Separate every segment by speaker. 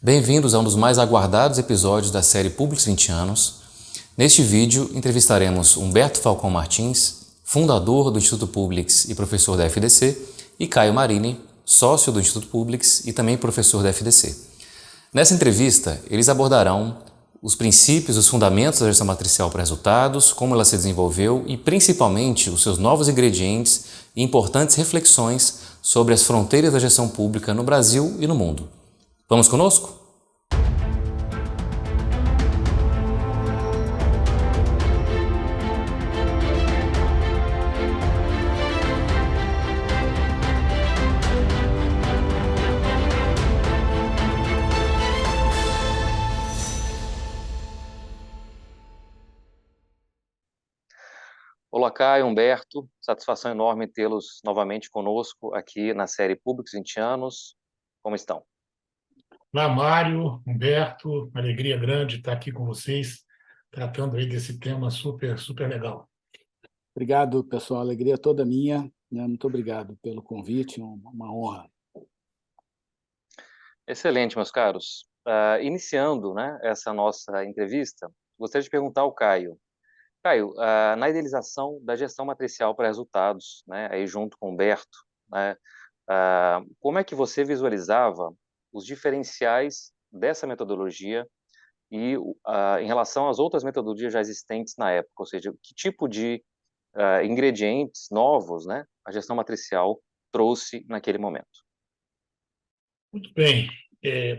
Speaker 1: Bem-vindos a um dos mais aguardados episódios da série Publix 20 anos. Neste vídeo, entrevistaremos Humberto Falcão Martins, fundador do Instituto Publix e professor da FDC, e Caio Marini, sócio do Instituto Publix e também professor da FDC. Nessa entrevista, eles abordarão os princípios, os fundamentos da gestão matricial para resultados, como ela se desenvolveu e, principalmente, os seus novos ingredientes e importantes reflexões sobre as fronteiras da gestão pública no Brasil e no mundo. Vamos conosco? Olá, Caio, Humberto, satisfação enorme tê-los novamente conosco aqui na série Publix 20 anos. Como estão?
Speaker 2: Olá, Mário, Humberto, uma alegria grande estar aqui com vocês, tratando aí desse tema super, super legal.
Speaker 3: Obrigado, pessoal, a alegria é toda minha, né? Muito obrigado pelo convite, uma honra.
Speaker 1: Excelente, meus caros. Iniciando, essa nossa entrevista, gostaria de perguntar ao Caio. Caio, na idealização da gestão matricial para resultados, aí junto com o Humberto, como é que você visualizava os diferenciais dessa metodologia e em relação às outras metodologias já existentes na época? Ou seja, que tipo de ingredientes novos, a gestão matricial trouxe naquele momento?
Speaker 2: Muito bem,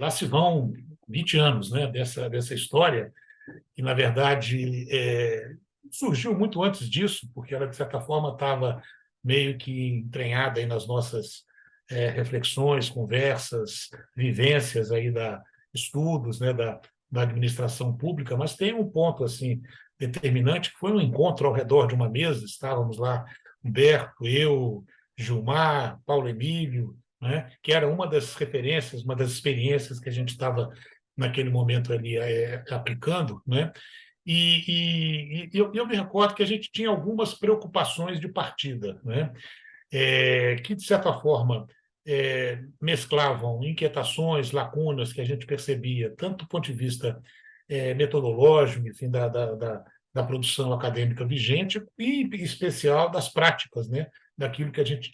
Speaker 2: lá se vão 20 anos, dessa história, que, na verdade, surgiu muito antes disso, porque ela, de certa forma, estava meio que entranhada aí nas nossas reflexões, conversas, vivências, aí estudos, da administração pública, mas tem um ponto assim determinante, que foi um encontro ao redor de uma mesa, estávamos lá, Humberto, eu, Gilmar, Paulo Emílio, que era uma das referências, uma das experiências que a gente estava, naquele momento ali, aplicando, E eu me recordo que a gente tinha algumas preocupações de partida, que, de certa forma, mesclavam inquietações, lacunas que a gente percebia, tanto do ponto de vista metodológico, enfim, da produção acadêmica vigente, e, em especial, das práticas, daquilo que a gente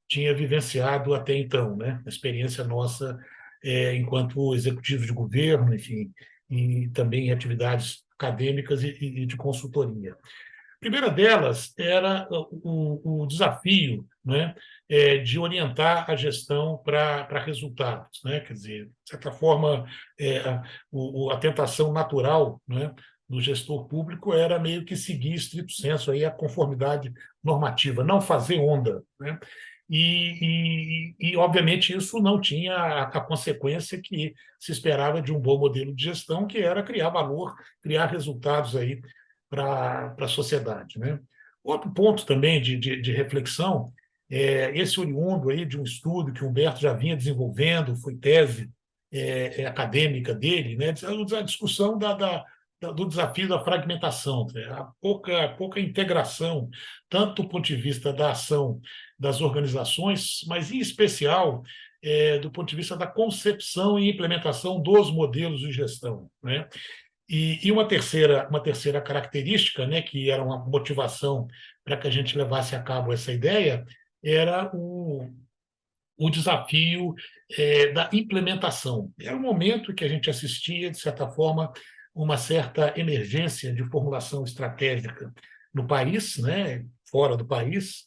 Speaker 2: tinha vivenciado até então, a experiência nossa enquanto executivo de governo, enfim, e também em atividades acadêmicas e de consultoria. A primeira delas era o desafio, de orientar a gestão para resultados, Quer dizer, de certa forma, a tentação natural, do gestor público era meio que seguir estrito sensu aí a conformidade normativa, não fazer onda, obviamente, isso não tinha a consequência que se esperava de um bom modelo de gestão, que era criar valor, criar resultados aí para a sociedade. Outro ponto também de reflexão é esse oriundo aí de um estudo que o Humberto já vinha desenvolvendo, foi tese acadêmica dele, a discussão do desafio da fragmentação, a pouca integração, tanto do ponto de vista da ação das organizações, mas, em especial, do ponto de vista da concepção e implementação dos modelos de gestão. E uma terceira característica, que era uma motivação para que a gente levasse a cabo essa ideia, era o desafio da implementação. Era um momento que a gente assistia, de certa forma, uma certa emergência de formulação estratégica no país, fora do país,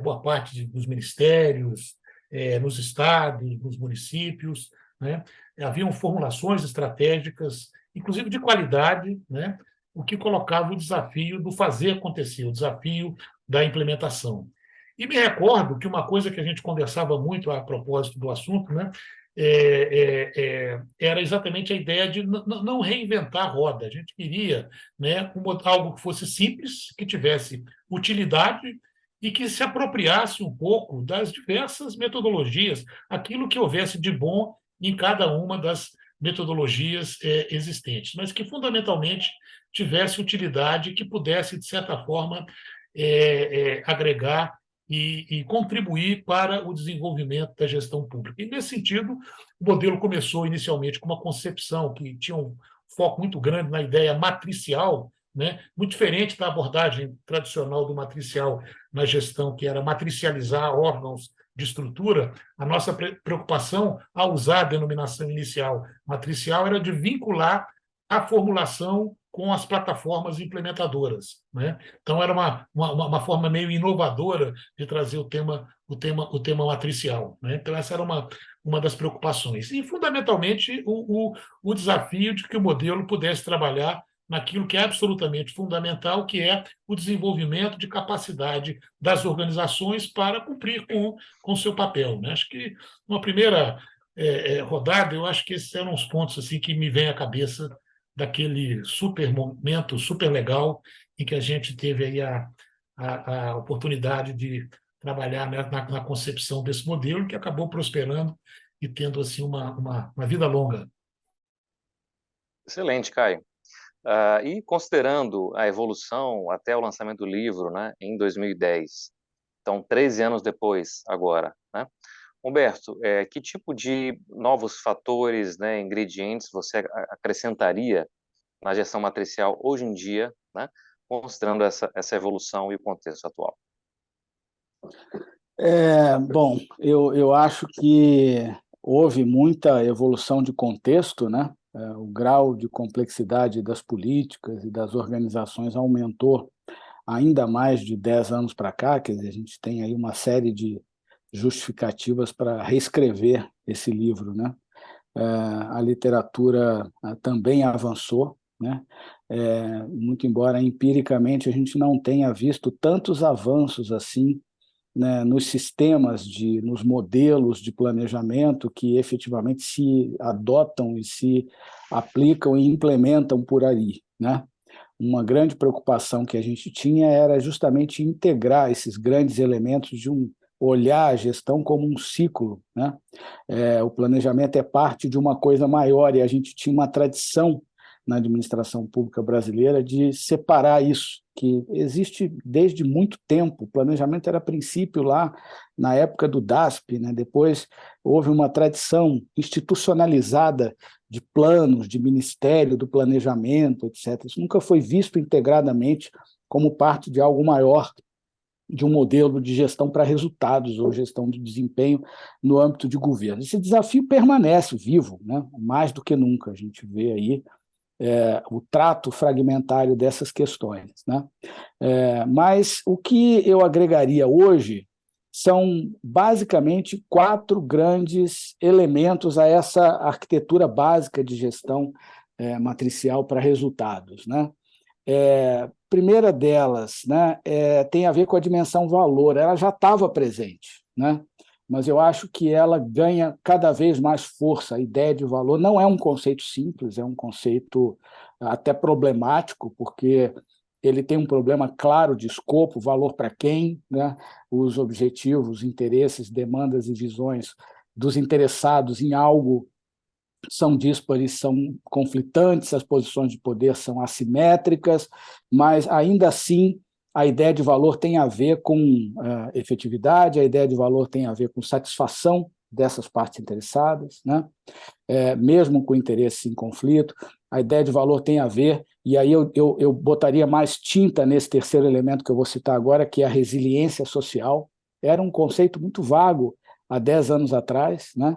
Speaker 2: boa parte dos ministérios, nos estados, nos municípios, haviam formulações estratégicas, inclusive de qualidade, o que colocava o desafio do fazer acontecer, o desafio da implementação. E me recordo que uma coisa que a gente conversava muito a propósito do assunto, era exatamente a ideia de não reinventar a roda. A gente queria algo que fosse simples, que tivesse utilidade e que se apropriasse um pouco das diversas metodologias, aquilo que houvesse de bom em cada uma das metodologias existentes, mas que, fundamentalmente, tivesse utilidade, que pudesse, de certa forma, agregar e contribuir para o desenvolvimento da gestão pública. E, nesse sentido, o modelo começou inicialmente com uma concepção que tinha um foco muito grande na ideia matricial, né? Muito diferente da abordagem tradicional do matricial na gestão, que era matricializar órgãos de estrutura. A nossa preocupação ao usar a denominação inicial matricial era de vincular a formulação com as plataformas implementadoras, né? Então, era uma forma meio inovadora de trazer o tema matricial, né? Então, essa era uma das preocupações. E, fundamentalmente, o desafio de que o modelo pudesse trabalhar naquilo que é absolutamente fundamental, que é o desenvolvimento de capacidade das organizações para cumprir com o seu papel, né? Acho que, numa primeira rodada, eu acho que esses eram os pontos assim, que me vêm à cabeça daquele super momento, super legal, em que a gente teve aí a oportunidade de trabalhar, né, na concepção desse modelo, que acabou prosperando e tendo assim uma vida longa.
Speaker 1: Excelente, Caio. E considerando a evolução até o lançamento do livro, né, em 2010, então 13 anos depois agora, né? Humberto, que tipo de novos fatores, né, ingredientes você acrescentaria na gestão matricial hoje em dia, né, considerando essa evolução e o contexto atual?
Speaker 3: Bom, eu acho que houve muita evolução de contexto, né? O grau de complexidade das políticas e das organizações aumentou ainda mais de 10 anos para cá, quer dizer, a gente tem aí uma série de justificativas para reescrever esse livro, né? A literatura também avançou, né? Muito embora empiricamente a gente não tenha visto tantos avanços assim, né, nos sistemas, nos modelos de planejamento que efetivamente se adotam e se aplicam e implementam por aí, né? Uma grande preocupação que a gente tinha era justamente integrar esses grandes elementos de olhar a gestão como um ciclo, né? O planejamento é parte de uma coisa maior e a gente tinha uma tradição na administração pública brasileira de separar isso, que existe desde muito tempo. O planejamento era princípio lá na época do DASP, né? Depois houve uma tradição institucionalizada de planos, de ministério do planejamento, etc. Isso nunca foi visto integradamente como parte de algo maior, de um modelo de gestão para resultados ou gestão de desempenho no âmbito de governo. Esse desafio permanece vivo, né? Mais do que nunca. A gente vê aí o trato fragmentário dessas questões, né? Mas o que eu agregaria hoje são basicamente 4 grandes elementos a essa arquitetura básica de gestão matricial para resultados, né? Primeira delas, né, tem a ver com a dimensão valor. Ela já estava presente, né? Mas eu acho que ela ganha cada vez mais força. A ideia de valor não é um conceito simples, é um conceito até problemático, porque ele tem um problema claro de escopo, valor para quem, né? Os objetivos, interesses, demandas e visões dos interessados em algo são díspares, são conflitantes, as posições de poder são assimétricas, mas, ainda assim, a ideia de valor tem a ver com efetividade, a ideia de valor tem a ver com satisfação dessas partes interessadas, né? Mesmo com interesses em conflito. A ideia de valor tem a ver, e aí eu botaria mais tinta nesse terceiro elemento que eu vou citar agora, que é a resiliência social. Era um conceito muito vago há 10 anos atrás, né?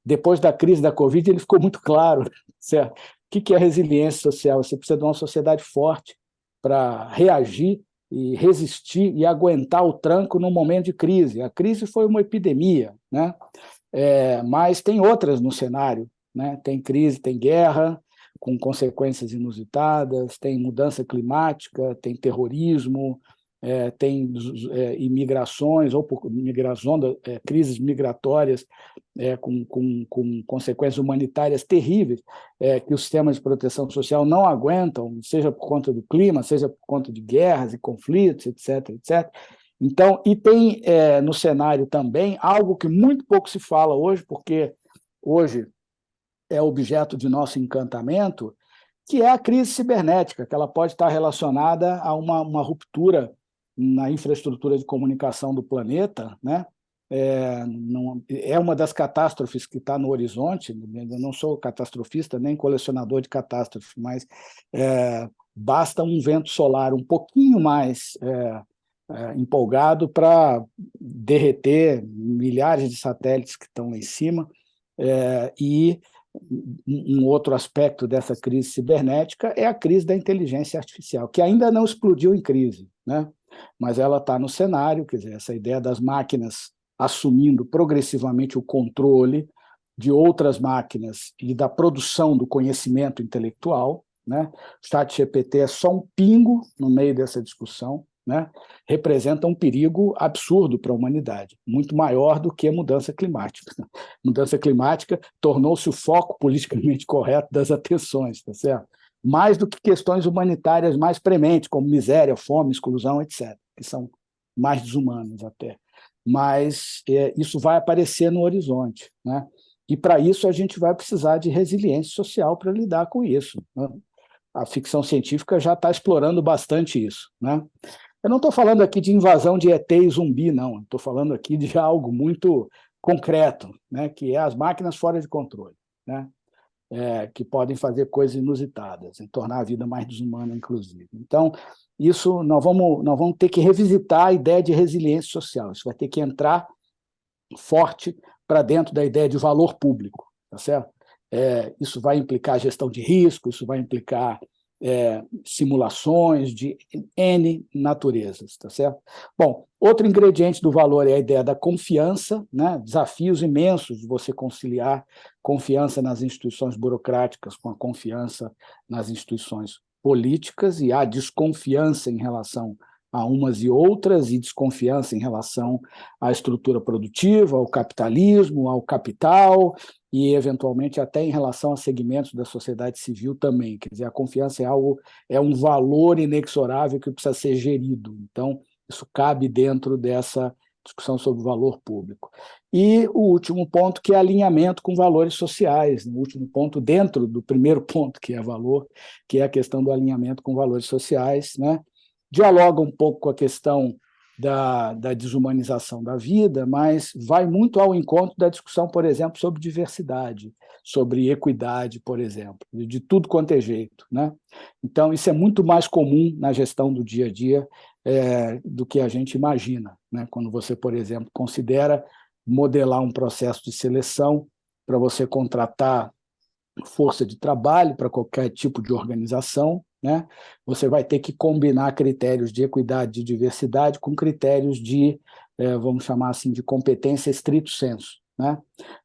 Speaker 3: Depois da crise da Covid, ele ficou muito claro, certo? O que é resiliência social? Você precisa de uma sociedade forte para reagir e resistir e aguentar o tranco no momento de crise. A crise foi uma epidemia, né? Mas tem outras no cenário, né? Tem crise, tem guerra, com consequências inusitadas, tem mudança climática, tem terrorismo, tem imigrações, ou por migração, crises migratórias com consequências humanitárias terríveis, que os sistemas de proteção social não aguentam, seja por conta do clima, seja por conta de guerras e conflitos, etc., etc. Então, e tem no cenário também algo que muito pouco se fala hoje, porque hoje é objeto de nosso encantamento, que é a crise cibernética, que ela pode estar relacionada a uma ruptura na infraestrutura de comunicação do planeta, né? É uma das catástrofes que está no horizonte. Eu não sou catastrofista nem colecionador de catástrofes, mas basta um vento solar um pouquinho mais empolgado para derreter milhares de satélites que estão lá em cima. E um outro aspecto dessa crise cibernética é a crise da inteligência artificial, que ainda não explodiu em crise, né? Mas ela está no cenário, quer dizer, essa ideia das máquinas assumindo progressivamente o controle de outras máquinas e da produção do conhecimento intelectual, né? O ChatGPT é só um pingo no meio dessa discussão, né? Representa um perigo absurdo para a humanidade, muito maior do que a mudança climática. Mudança climática tornou-se o foco politicamente correto das atenções, tá certo? Mais do que questões humanitárias mais prementes, como miséria, fome, exclusão, etc., que são mais desumanas até. Mas isso vai aparecer no horizonte, né? E, para isso, a gente vai precisar de resiliência social para lidar com isso, né? A ficção científica já está explorando bastante isso, né? Eu não estou falando aqui de invasão de ET e zumbi, não. Estou falando aqui de algo muito concreto, né? Que é as máquinas fora de controle, né? Que podem fazer coisas inusitadas e tornar a vida mais desumana, inclusive. Então, isso nós vamos ter que revisitar a ideia de resiliência social. Isso vai ter que entrar forte para dentro da ideia de valor público, tá certo? Isso vai implicar gestão de risco, isso vai implicar simulações de N naturezas, tá certo? Bom, outro ingrediente do valor é a ideia da confiança, né? Desafios imensos de você conciliar confiança nas instituições burocráticas com a confiança nas instituições políticas, e há desconfiança em relação a umas e outras, e desconfiança em relação à estrutura produtiva, ao capitalismo, ao capital, e, eventualmente, até em relação a segmentos da sociedade civil também. Quer dizer, a confiança é um valor inexorável que precisa ser gerido. Então, isso cabe dentro dessa discussão sobre o valor público. E o último ponto, que é alinhamento com valores sociais. O último ponto, dentro do primeiro ponto, que é valor, que é a questão do alinhamento com valores sociais, né? Dialoga um pouco com a questão da desumanização da vida, mas vai muito ao encontro da discussão, por exemplo, sobre diversidade, sobre equidade, por exemplo, de tudo quanto é jeito, né? Então, isso é muito mais comum na gestão do dia a dia do que a gente imagina, né? Quando você, por exemplo, considera modelar um processo de seleção para você contratar força de trabalho para qualquer tipo de organização, né? Você vai ter que combinar critérios de equidade e diversidade com critérios de, vamos chamar assim, de competência estrito sensu, né?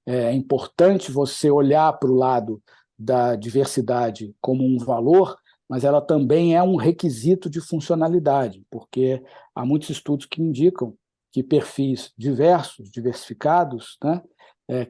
Speaker 3: É importante você olhar para o lado da diversidade como um valor, mas ela também é um requisito de funcionalidade, porque há muitos estudos que indicam que perfis diversos, diversificados, né,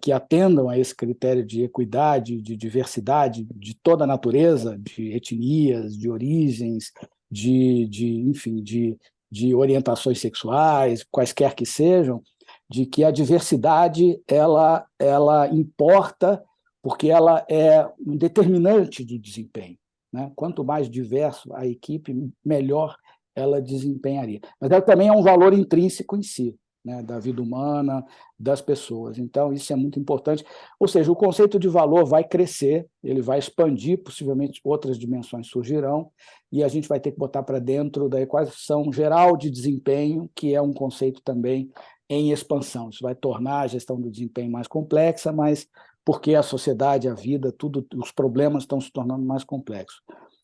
Speaker 3: que atendam a esse critério de equidade, de diversidade de toda a natureza, de etnias, de origens, enfim, de orientações sexuais, quaisquer que sejam, de que a diversidade ela importa porque ela é um determinante do desempenho, né? Quanto mais diverso a equipe, melhor ela desempenharia. Mas ela também é um valor intrínseco em si, né, da vida humana, das pessoas. Então, isso é muito importante. Ou seja, o conceito de valor vai crescer, ele vai expandir, possivelmente outras dimensões surgirão, e a gente vai ter que botar para dentro da equação geral de desempenho, que é um conceito também em expansão. Isso vai tornar a gestão do desempenho mais complexa, mas porque a sociedade, a vida, tudo, os problemas estão se tornando mais complexos.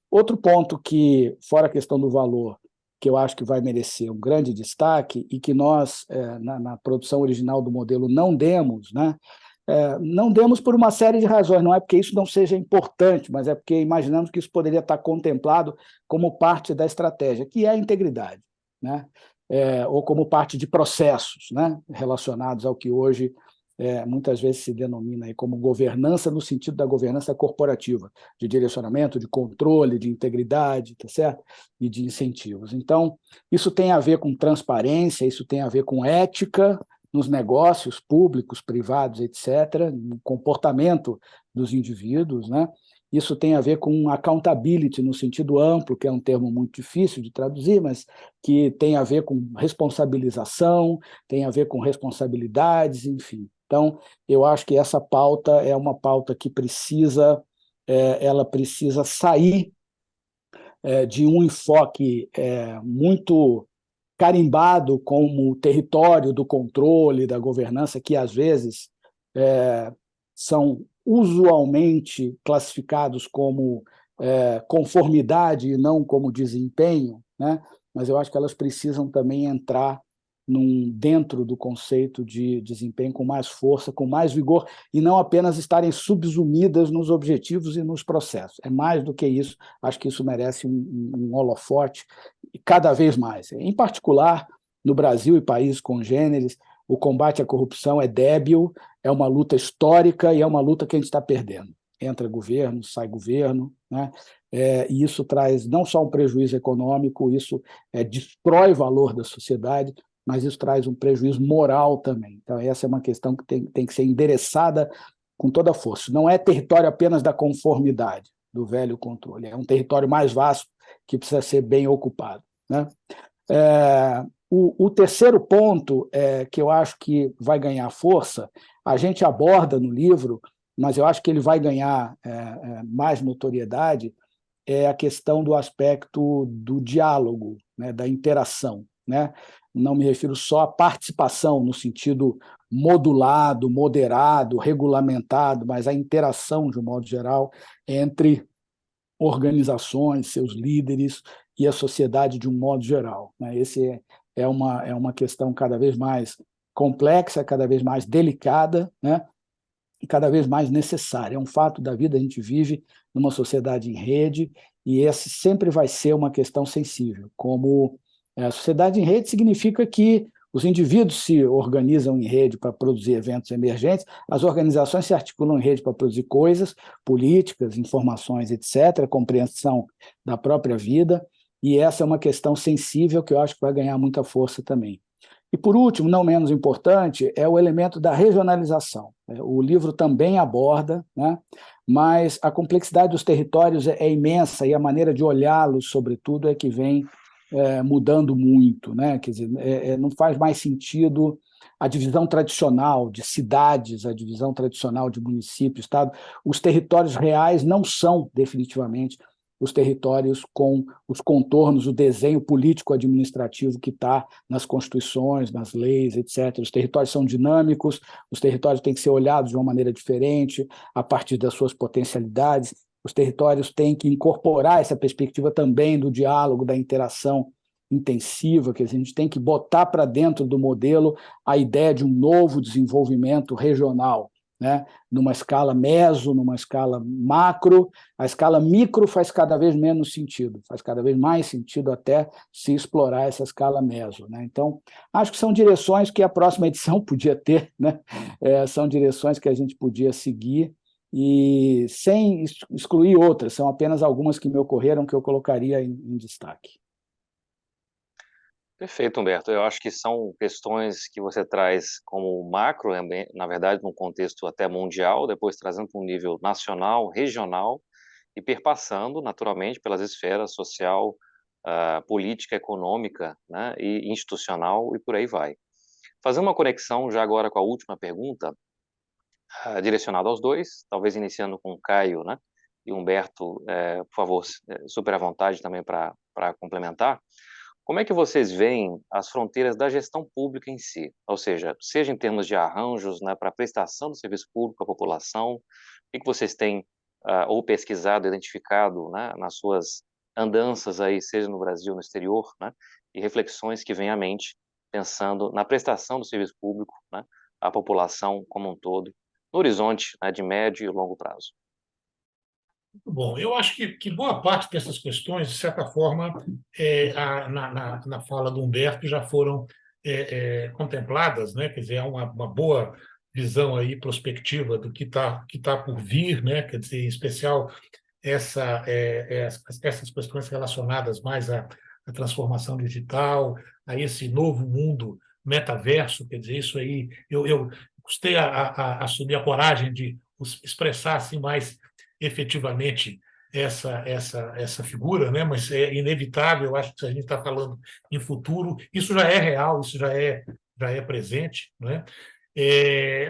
Speaker 3: Outro ponto que, fora a questão do valor, que eu acho que vai merecer um grande destaque e que nós, na produção original do modelo, não demos, né? Não demos por uma série de razões, não é porque isso não seja importante, mas é porque imaginamos que isso poderia estar contemplado como parte da estratégia, que é a integridade, né? Ou como parte de processos, né, relacionados ao que hoje muitas vezes se denomina aí como governança, no sentido da governança corporativa, de direcionamento, de controle, de integridade, tá certo? E de incentivos. Então, isso tem a ver com transparência, isso tem a ver com ética nos negócios públicos, privados, etc., no comportamento dos indivíduos, né? Isso tem a ver com accountability no sentido amplo, que é um termo muito difícil de traduzir, mas que tem a ver com responsabilização, tem a ver com responsabilidades, enfim. Então, eu acho que essa pauta é uma pauta que ela precisa sair de um enfoque muito carimbado como território do controle, da governança, que às vezes são usualmente classificados como conformidade e não como desempenho, né? Mas eu acho que elas precisam também entrar dentro do conceito de desempenho com mais força, com mais vigor, e não apenas estarem subsumidas nos objetivos e nos processos. É mais do que isso, acho que isso merece um holofote, cada vez mais. Em particular, no Brasil e países congêneres, o combate à corrupção é débil, é uma luta histórica e é uma luta que a gente está perdendo. Entra governo, sai governo, né? E isso traz não só um prejuízo econômico, isso destrói o valor da sociedade, mas isso traz um prejuízo moral também. Então, essa é uma questão que tem que ser endereçada com toda a força. Não é território apenas da conformidade, do velho controle, é um território mais vasto que precisa ser bem ocupado, né? O terceiro ponto que eu acho que vai ganhar força, a gente aborda no livro, mas eu acho que ele vai ganhar mais notoriedade, é a questão do aspecto do diálogo, né, da interação, né? Não me refiro só à participação no sentido modulado, moderado, regulamentado, mas a interação, de um modo geral, entre organizações, seus líderes e a sociedade de um modo geral, né? Esse é uma questão cada vez mais complexa, cada vez mais delicada, né? E cada vez mais necessária. É um fato da vida, a gente vive numa sociedade em rede, e esse sempre vai ser uma questão sensível. Como a sociedade em rede significa que os indivíduos se organizam em rede para produzir eventos emergentes, as organizações se articulam em rede para produzir coisas, políticas, informações, etc., compreensão da própria vida, e essa é uma questão sensível que eu acho que vai ganhar muita força também. E, por último, não menos importante, é o elemento da regionalização. O livro também aborda, né, mas a complexidade dos territórios é imensa e a maneira de olhá-los, sobretudo, é que vem mudando muito, né? Quer dizer, não faz mais sentido a divisão tradicional de cidades, a divisão tradicional de município, estado. Os territórios reais não são, definitivamente, os territórios com os contornos, o desenho político-administrativo que está nas constituições, nas leis, etc. Os territórios são dinâmicos, os territórios têm que ser olhados de uma maneira diferente, a partir das suas potencialidades. Os territórios têm que incorporar essa perspectiva também do diálogo, da interação intensiva, que a gente tem que botar para dentro do modelo a ideia de um novo desenvolvimento regional, né? Numa escala meso, numa escala macro. A escala micro faz cada vez menos sentido, faz cada vez mais sentido até se explorar essa escala meso, né? Então, acho que são direções que a próxima edição podia ter, né? São direções que a gente podia seguir, e sem excluir outras, são apenas algumas que me ocorreram que eu colocaria em destaque.
Speaker 1: Perfeito, Humberto. Eu acho que são questões que você traz como macro, na verdade, num contexto até mundial, depois trazendo para um nível nacional, regional, e perpassando, naturalmente, pelas esferas social, política, econômica, né, e institucional, e por aí vai. Fazer uma conexão já agora com a última pergunta, direcionada aos dois, talvez iniciando com o Caio, né, e Humberto, por favor, super à vontade também para complementar. Como é que vocês veem as fronteiras da gestão pública em si? Ou seja em termos de arranjos, né, para a prestação do serviço público à população, o que vocês têm ou pesquisado, identificado, né, nas suas andanças aí, seja no Brasil ou no exterior, né, e reflexões que vêm à mente, pensando na prestação do serviço público, né, à população como um todo, no horizonte, né, de médio e longo prazo?
Speaker 2: Bom, eu acho que boa parte dessas questões, de certa forma, na fala do Humberto, já foram contempladas, né? Quer dizer, há uma boa visão aí, prospectiva do que tá por vir, né? Quer dizer, em especial essas questões relacionadas mais à transformação digital, a esse novo mundo metaverso. Quer dizer, isso aí, eu custei a assumir a coragem de expressar assim mais efetivamente essa figura, né? Mas é inevitável, eu acho que se a gente está falando em futuro, isso já é real, isso já é presente, né?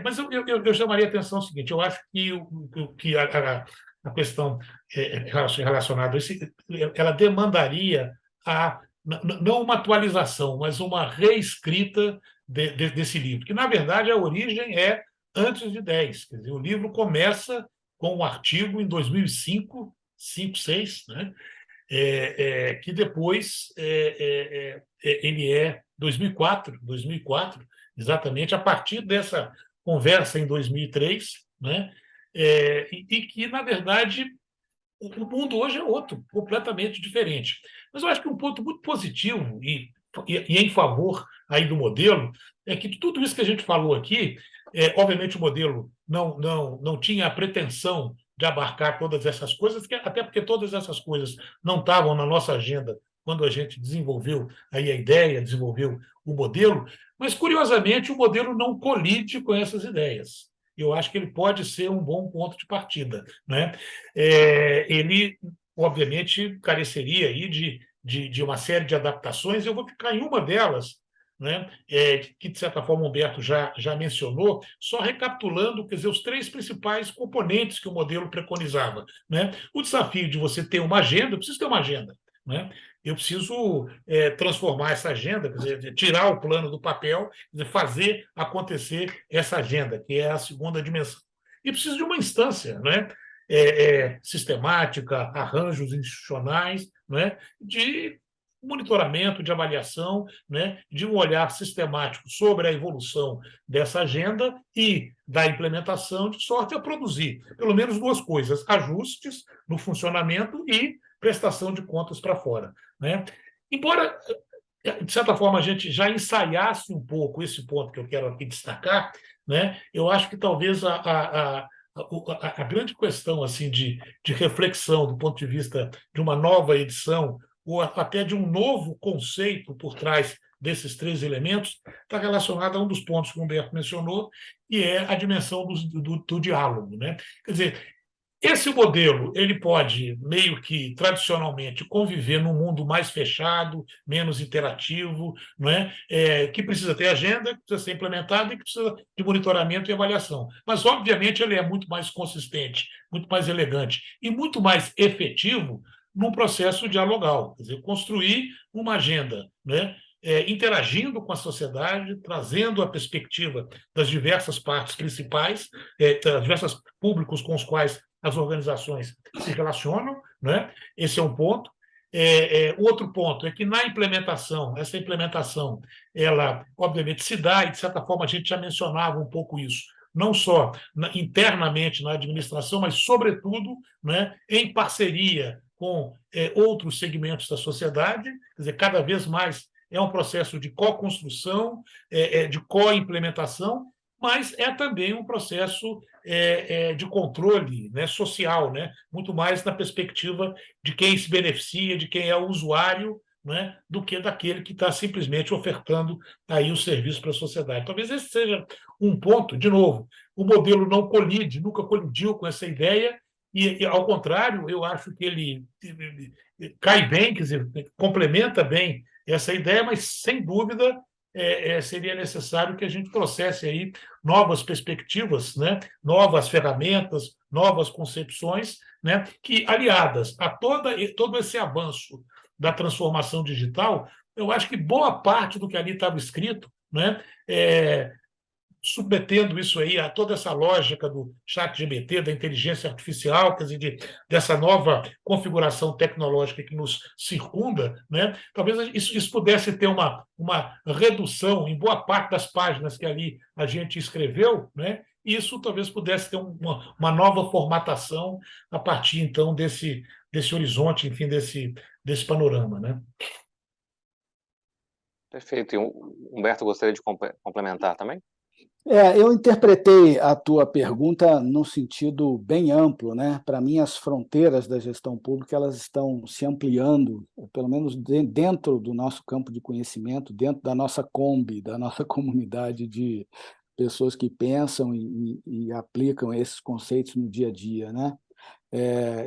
Speaker 2: Mas eu chamaria a atenção ao seguinte: eu acho que, que a questão relacionada a isso, ela demandaria não uma atualização, mas uma reescrita desse livro, que, na verdade, a origem é antes de 10. Quer dizer, o livro começa com um artigo em 2005, 6, né? Que depois ele é 2004, exatamente, a partir dessa conversa em 2003, né? E que, na verdade, o mundo hoje é outro, completamente diferente. Mas eu acho que um ponto muito positivo e em favor aí do modelo é que tudo isso que a gente falou aqui, obviamente o modelo não tinha a pretensão de abarcar todas essas coisas, até porque todas essas coisas não estavam na nossa agenda quando a gente desenvolveu aí a ideia, desenvolveu o modelo, mas, curiosamente, o modelo não colide com essas ideias. Eu acho que ele pode ser um bom ponto de partida, né? Ele, obviamente, careceria aí de uma série de adaptações. Eu vou ficar em uma delas, né? Que, de certa forma, o Humberto já mencionou, só recapitulando, quer dizer, os três principais componentes que o modelo preconizava, né? O desafio de você ter uma agenda, eu preciso ter uma agenda, né? Eu preciso transformar essa agenda, quer dizer, tirar o plano do papel, quer dizer, fazer acontecer essa agenda, que é a segunda dimensão. E preciso de uma instância, né? Sistemática, arranjos institucionais, né? De monitoramento, de avaliação, né? De um olhar sistemático sobre a evolução dessa agenda e da implementação, de sorte a produzir pelo menos duas coisas: ajustes no funcionamento e prestação de contas para fora, né? Embora, de certa forma, a gente já ensaiasse um pouco esse ponto que eu quero aqui destacar, né? Eu acho que talvez a grande questão assim de reflexão do ponto de vista de uma nova edição, ou até de um novo conceito por trás desses três elementos, está relacionada a um dos pontos que o Humberto mencionou, e é a dimensão do diálogo, né? Quer dizer, esse modelo ele pode, meio que tradicionalmente, conviver num mundo mais fechado, menos interativo, não é? Que precisa ter agenda, que precisa ser implementado e que precisa de monitoramento e avaliação. Mas, obviamente, ele é muito mais consistente, muito mais elegante e muito mais efetivo num processo dialogal, quer dizer, construir uma agenda, né? Interagindo com a sociedade, trazendo a perspectiva das diversas partes principais, das diversos públicos com os quais as organizações se relacionam, né? Esse é um ponto. Outro ponto é que na implementação, essa implementação, ela obviamente se dá, e de certa forma a gente já mencionava um pouco isso, não só internamente na administração, mas sobretudo, né, em parceria com outros segmentos da sociedade, quer dizer, cada vez mais é um processo de co-construção, de co-implementação, mas é também um processo de controle, né, social, né, muito mais na perspectiva de quem se beneficia, de quem é o usuário, né, do que daquele que está simplesmente ofertando aí o serviço para a sociedade. Talvez esse seja um ponto, de novo, o modelo não colide, nunca colidiu com essa ideia, e ao contrário, eu acho que ele cai bem, quer dizer, complementa bem essa ideia, mas, sem dúvida, seria necessário que a gente trouxesse aí novas perspectivas, né? Novas ferramentas, novas concepções, né? Que, aliadas a todo esse avanço da transformação digital, eu acho que boa parte do que ali estava escrito, né? Submetendo isso aí a toda essa lógica do ChatGPT, da inteligência artificial, quer dizer, dessa nova configuração tecnológica que nos circunda, né? Talvez isso pudesse ter uma redução em boa parte das páginas que ali a gente escreveu, né? E isso talvez pudesse ter uma nova formatação a partir, então, desse horizonte, enfim, desse panorama, né?
Speaker 1: Perfeito. E o Humberto gostaria de complementar também?
Speaker 3: Eu interpretei a tua pergunta num sentido bem amplo, né? Para mim, as fronteiras da gestão pública elas estão se ampliando, pelo menos dentro do nosso campo de conhecimento, dentro da nossa Kombi, da nossa comunidade de pessoas que pensam e aplicam esses conceitos no dia a dia, né?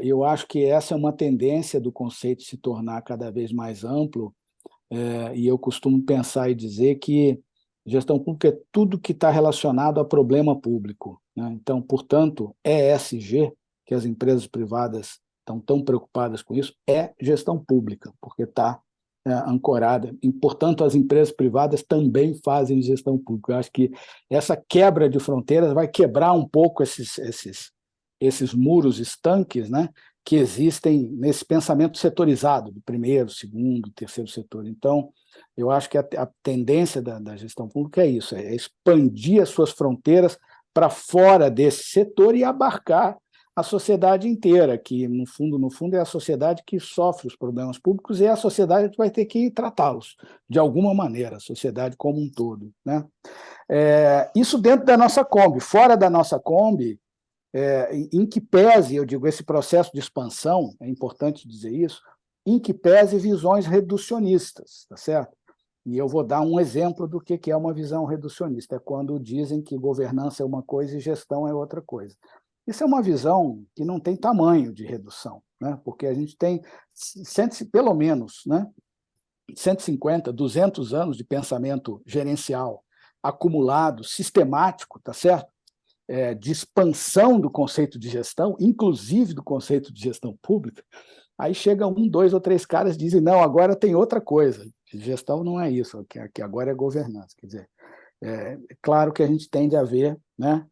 Speaker 3: Eu acho que essa é uma tendência do conceito se tornar cada vez mais amplo, e eu costumo pensar e dizer que gestão pública é tudo que está relacionado a problema público, né? Então, portanto, ESG, que as empresas privadas estão tão preocupadas com isso, é gestão pública, porque está ancorada. E, portanto, as empresas privadas também fazem gestão pública. Eu acho que essa quebra de fronteiras vai quebrar um pouco esses muros estanques, né, que existem nesse pensamento setorizado, do primeiro, segundo, terceiro setor. Então, eu acho que a tendência da gestão pública é isso, é expandir as suas fronteiras para fora desse setor e abarcar a sociedade inteira, que, no fundo, é a sociedade que sofre os problemas públicos e é a sociedade que vai ter que tratá-los, de alguma maneira, a sociedade como um todo, né? Isso dentro da nossa Kombi. Fora da nossa Kombi, em que pese, eu digo, esse processo de expansão, é importante dizer isso, em que pese visões reducionistas, tá certo? E eu vou dar um exemplo do que é uma visão reducionista, é quando dizem que governança é uma coisa e gestão é outra coisa. Isso é uma visão que não tem tamanho de redução, né? Porque a gente tem pelo menos, né, 150, 200 anos de pensamento gerencial acumulado, sistemático, tá certo? De expansão do conceito de gestão, inclusive do conceito de gestão pública. Aí chega um, dois ou três caras e dizem, não, agora tem outra coisa, gestão não é isso, que agora é governança. Quer dizer, claro que a gente tende a ver, né,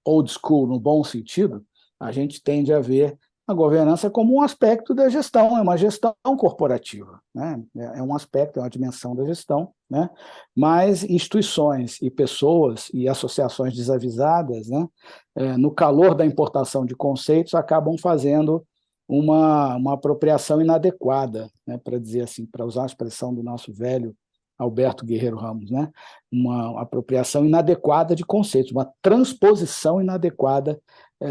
Speaker 3: old school no bom sentido, a gente tende a ver a governança como um aspecto da gestão, é uma gestão corporativa, né? É um aspecto, é uma dimensão da gestão, né? Mas instituições e pessoas e associações desavisadas, né, no calor da importação de conceitos, acabam fazendo uma apropriação inadequada, né, para dizer assim, para usar a expressão do nosso velho Alberto Guerreiro Ramos, né, uma apropriação inadequada de conceitos, uma transposição inadequada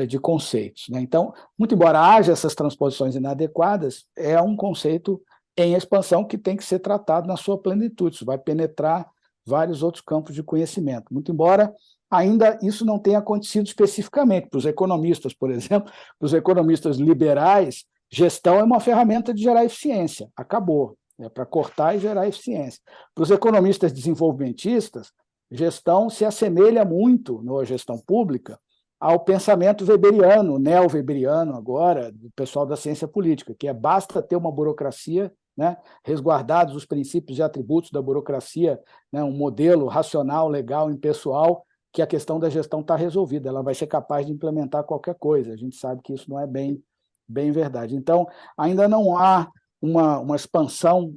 Speaker 3: de conceitos, né? Então, muito embora haja essas transposições inadequadas, é um conceito em expansão que tem que ser tratado na sua plenitude, isso vai penetrar vários outros campos de conhecimento, muito embora ainda isso não tenha acontecido especificamente. Para os economistas, por exemplo, para os economistas liberais, gestão é uma ferramenta de gerar eficiência, acabou, é para cortar e gerar eficiência. Para os economistas desenvolvimentistas, gestão se assemelha muito, na gestão pública, ao pensamento weberiano, neo-weberiano agora, do pessoal da ciência política, que basta ter uma burocracia, né, resguardados os princípios e atributos da burocracia, né, um modelo racional, legal, impessoal, que a questão da gestão está resolvida, ela vai ser capaz de implementar qualquer coisa. A gente sabe que isso não é bem verdade. Então, ainda não há uma expansão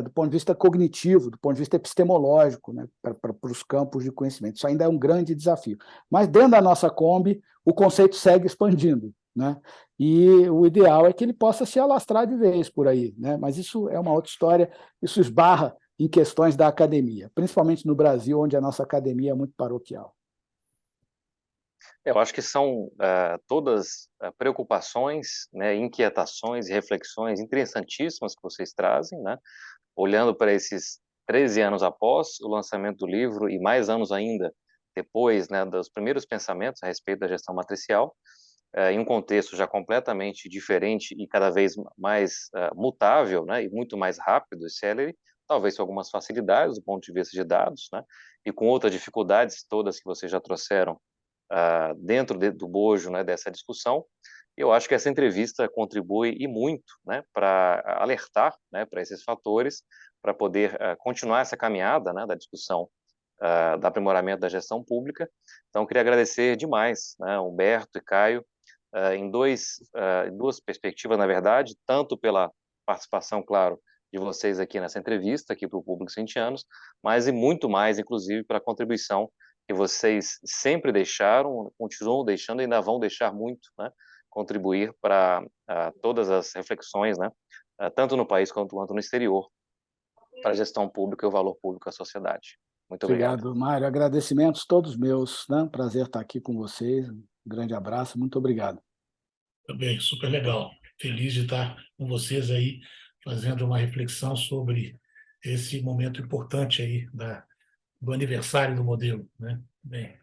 Speaker 3: do ponto de vista cognitivo, do ponto de vista epistemológico, né, para os campos de conhecimento. Isso ainda é um grande desafio. Mas, dentro da nossa Kombi, o conceito segue expandindo, né? E o ideal é que ele possa se alastrar de vez por aí, né? Mas isso é uma outra história, isso esbarra em questões da academia, principalmente no Brasil, onde a nossa academia é muito paroquial.
Speaker 4: Eu acho que são todas preocupações, né, inquietações e reflexões interessantíssimas que vocês trazem, né, olhando para esses 13 anos após o lançamento do livro e mais anos ainda depois, né, dos primeiros pensamentos a respeito da gestão matricial, em um contexto já completamente diferente e cada vez mais mutável, né, e muito mais rápido e célere, talvez com algumas facilidades do ponto de vista de dados, né, e com outras dificuldades todas que vocês já trouxeram dentro do bojo, né, dessa discussão. Eu acho que essa entrevista contribui e muito, né, para alertar, né, para esses fatores, para poder continuar essa caminhada, né, da discussão do aprimoramento da gestão pública. Então, queria agradecer demais, né, Humberto e Caio, em duas perspectivas, na verdade, tanto pela participação, claro, de vocês aqui nessa entrevista, aqui para o Público 20 anos, mas e muito mais, inclusive, para a contribuição que vocês sempre deixaram, continuam deixando e ainda vão deixar muito, né, contribuir para todas as reflexões, né, tanto no país quanto no exterior, para a gestão pública e o valor público à sociedade. Muito obrigado.
Speaker 3: Obrigado, Mário. Agradecimentos todos meus, né? Prazer estar aqui com vocês. Um grande abraço, muito obrigado.
Speaker 2: Também, super legal. Feliz de estar com vocês aí, fazendo uma reflexão sobre esse momento importante aí do aniversário do modelo, né? Bem,